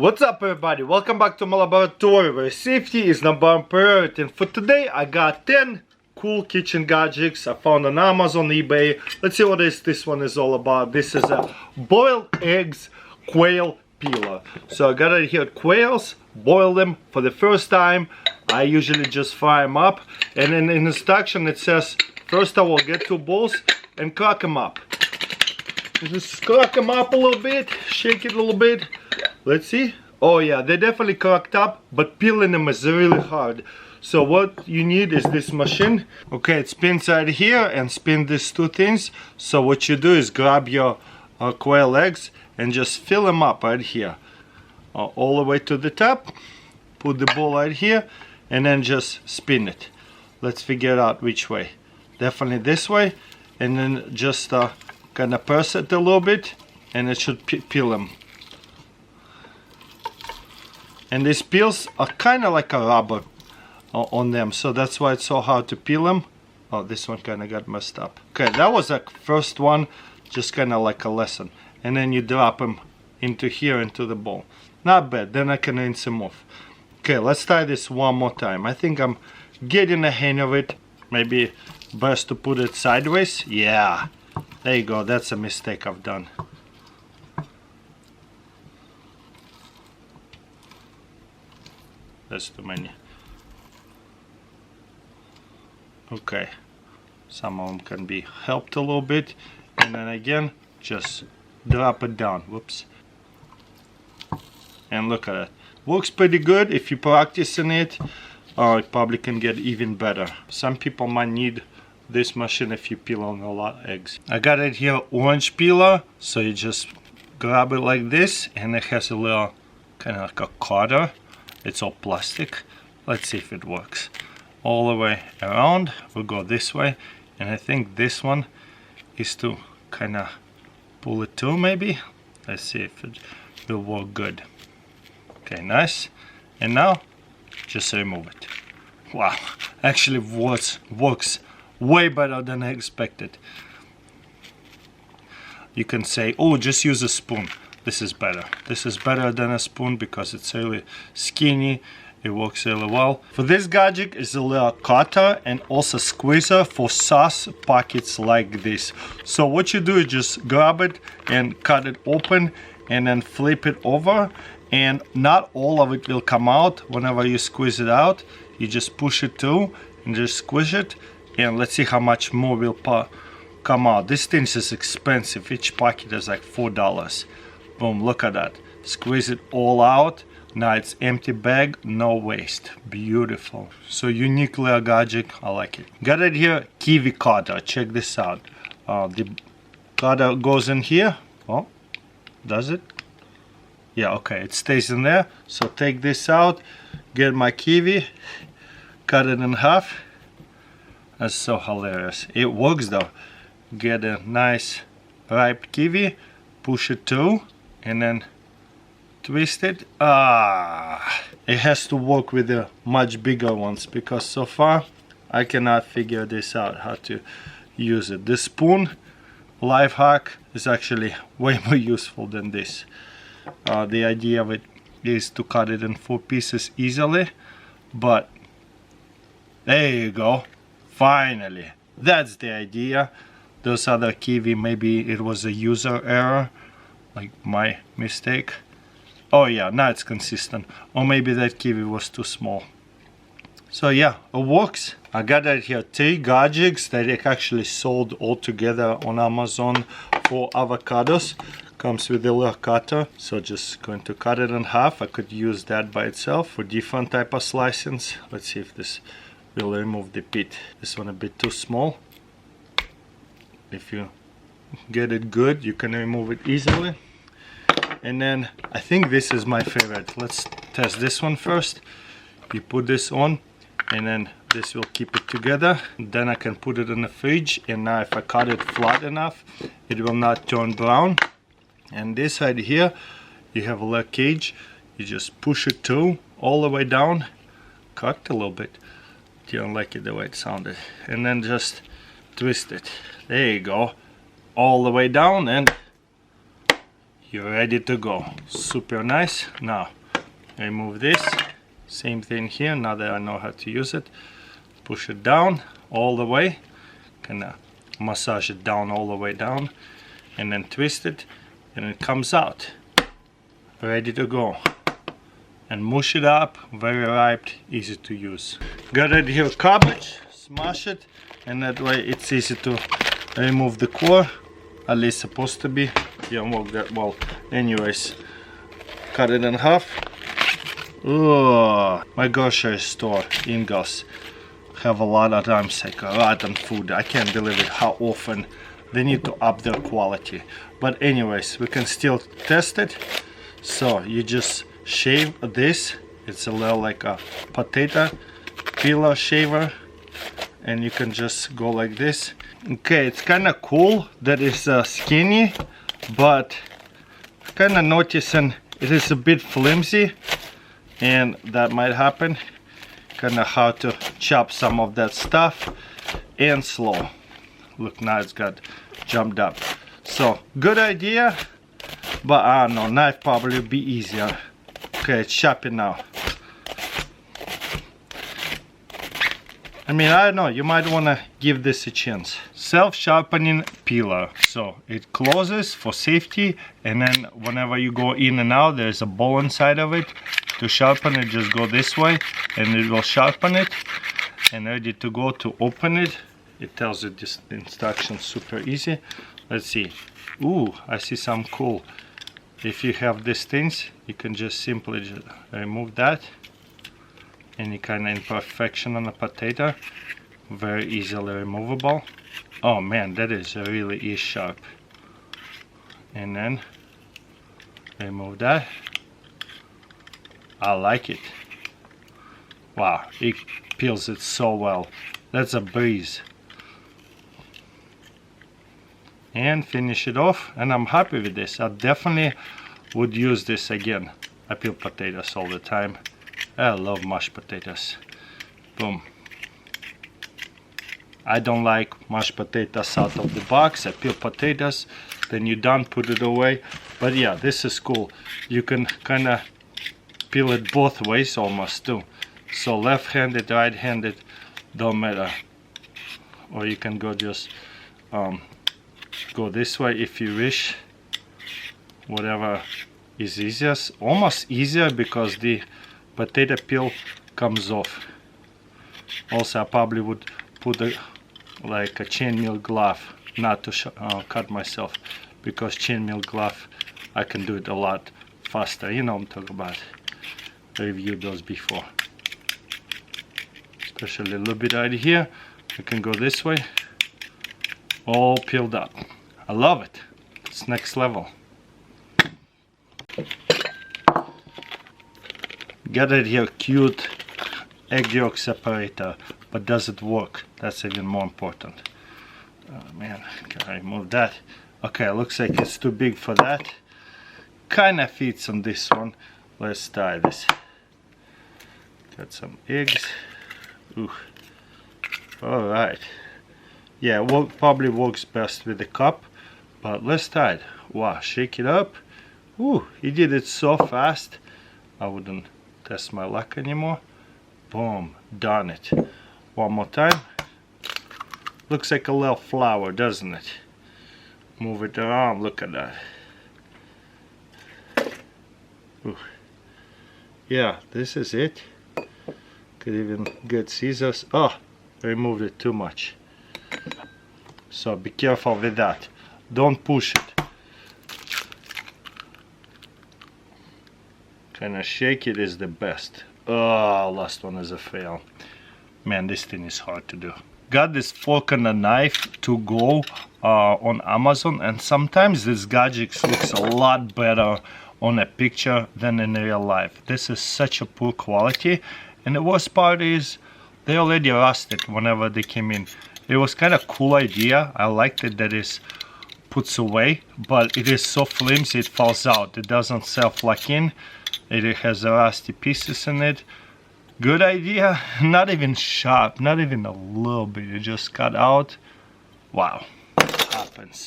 What's up everybody, welcome back to my laboratory where safety is number one priority. And for today I got 10 cool kitchen gadgets I found on Amazon, eBay. Let's see what this one is all about. This is a boiled eggs quail peeler. So I got it here, quails, boil them for the first time. I usually just fry them up, and in the instruction it says first I will get 2 bowls and crack them up. Just crack them up a little bit, shake it a little bit. Let's see. Oh yeah, they're definitely cracked up, but peeling them is really hard. So what you need is this machine. Okay, it spins right here and spin these 2 things. So what you do is grab your quail eggs and just fill them up right here. All the way to the top. Put the bowl right here and then just spin it. Let's figure out which way. Definitely this way. And then just kind of press it a little bit and it should peel them. And these peels are kind of like a rubber on them, so that's why it's so hard to peel them. Oh, this one kind of got messed up. Okay, that was the first one, just kind of like a lesson. And then you drop them into here, into the bowl. Not bad, then I can rinse them off. Okay, let's try this one more time. I think I'm getting the hang of it. Maybe best to put it sideways. Yeah, there you go, that's a mistake I've done. That's too many. Okay, some of them can be helped a little bit, and then again just drop it down. Whoops. And look at it, works pretty good. If you practice in it, it probably can get even better. Some people might need this machine if you peel on a lot of eggs. I got it here, orange peeler, so you just grab it like this, and it has a little kind of like a cutter. It's all plastic. Let's see if it works. All the way around. We'll go this way, and I think this one is to kind of pull it too, maybe. Let's see if it will work good. Okay, nice. And now just remove it. Wow, actually works way better than I expected. You can say, oh, just use a spoon. This is better. This is better than a spoon because it's really skinny. It works really well. For this gadget is a little cutter and also squeezer for sauce packets like this. So what you do is just grab it and cut it open and then flip it over, and not all of it will come out. Whenever you squeeze it out, you just push it through and just squish it, and let's see how much more will come out. This thing is expensive. Each packet is like $4. Boom, look at that. Squeeze it all out. Now it's empty bag, no waste. Beautiful. So unique little gadget, I like it. Got it here, Kiwi cutter. Check this out. The cutter goes in here. Oh, does it? Yeah, okay, it stays in there. So take this out, get my kiwi, cut it in half. That's so hilarious. It works though. Get a nice ripe kiwi, push it through, and then twist it. It has to work with the much bigger ones because so far I cannot figure this out, how to use it. The spoon life hack is actually way more useful than this. The idea of it is to cut it in 4 pieces easily, but there you go, finally. That's the idea. Those other kiwi, maybe it was a user error, like my mistake. Oh yeah, now it's consistent. Or maybe that kiwi was too small. So yeah, it works. I got it here, 3 gadgets that I actually sold all together on Amazon for avocados. Comes with a little cutter, so just going to cut it in half. I could use that by itself for different type of slicings. Let's see if this will remove the pit. This one a bit too small. If you get it good, you can remove it easily. And then I think this is my favorite. Let's test this one first. You put this on, and then this will keep it together. Then I can put it in the fridge, and now if I cut it flat enough, it will not turn brown. And this right here, you have a little cage. You just push it through all the way down. Cut a little bit. You don't like it the way it sounded. And then just twist it. There you go. All the way down, and you're ready to go. Super nice. Now remove this. Same thing here. Now that I know how to use it, push it down all the way. Kind of massage it down all the way down, and then twist it, and it comes out. Ready to go. And mush it up. Very ripe, easy to use. Got it here, cabbage. Smash it, and that way it's easy to remove the core. At least supposed to be. Yeah, work that well. Anyways, cut it in half. Oh, my grocery store, Ingalls, have a lot of times like rotten food. I can't believe it how often they need to up their quality. But anyways, we can still test it. So you just shave this. It's a little like a potato peeler shaver, and you can just go like this. Okay, it's kind of cool that it's skinny, but kind of noticing it is a bit flimsy, and that might happen. Kind of how to chop some of that stuff, and slow. Look, now it's got jumped up. So good idea, but I don't know, knife probably be easier. Okay, it's chopping now. I mean, I don't know, you might want to give this a chance. Self-sharpening peeler. So it closes for safety, and then whenever you go in and out, there's a ball inside of it. To sharpen it, just go this way, and it will sharpen it. And ready to go to open it. It tells you this instructions super easy. Let's see. Ooh, I see some cool. If you have these things, you can just simply remove that. Any kind of imperfection on a potato, very easily removable. Oh man, that really sharp. And then remove that. I like it. Wow, it peels it so well. That's a breeze. And finish it off, and I'm happy with this. I definitely would use this again. I peel potatoes all the time. I love mashed potatoes. Boom. I don't like mashed potatoes out of the box. I peel potatoes, then you're done, put it away. But yeah, this is cool. You can kind of peel it both ways almost too. So left-handed, right-handed, don't matter. Or you can go just go this way if you wish. Whatever is easiest. Almost easier because the potato peel comes off. Also, I probably would put like a chainmail glove, not to cut myself, because chainmail glove I can do it a lot faster. You know what I'm talking about. I reviewed those before. Especially a little bit right here. I can go this way. All peeled up. I love it. It's next level. Got it here, cute egg yolk separator, but does it work? That's even more important. Oh man, can I remove that? Okay, looks like it's too big for that. Kinda fits on this one. Let's try this. Got some eggs. Ooh. Alright. Yeah, probably works best with the cup, but let's try it. Wow, shake it up. Ooh, he did it so fast. I wouldn't test my luck anymore. Boom, done it. One more time. Looks like a little flower, doesn't it? Move it around, look at that. Ooh. Yeah, this is it. Could even get scissors. Oh, removed it too much. So be careful with that. Don't push it. Kinda shake it is the best. Oh, last one is a fail. Man, this thing is hard to do. Got this fork and a knife to go on Amazon, and sometimes this gadget looks a lot better on a picture than in real life. This is such a poor quality, and the worst part is they already rusted whenever they came in. It was kind of cool idea. I liked it that it puts away, but it is so flimsy it falls out. It doesn't self-lock in. It has rusty pieces in it. Good idea. Not even sharp, not even a little bit. It just cut out. Wow, happens.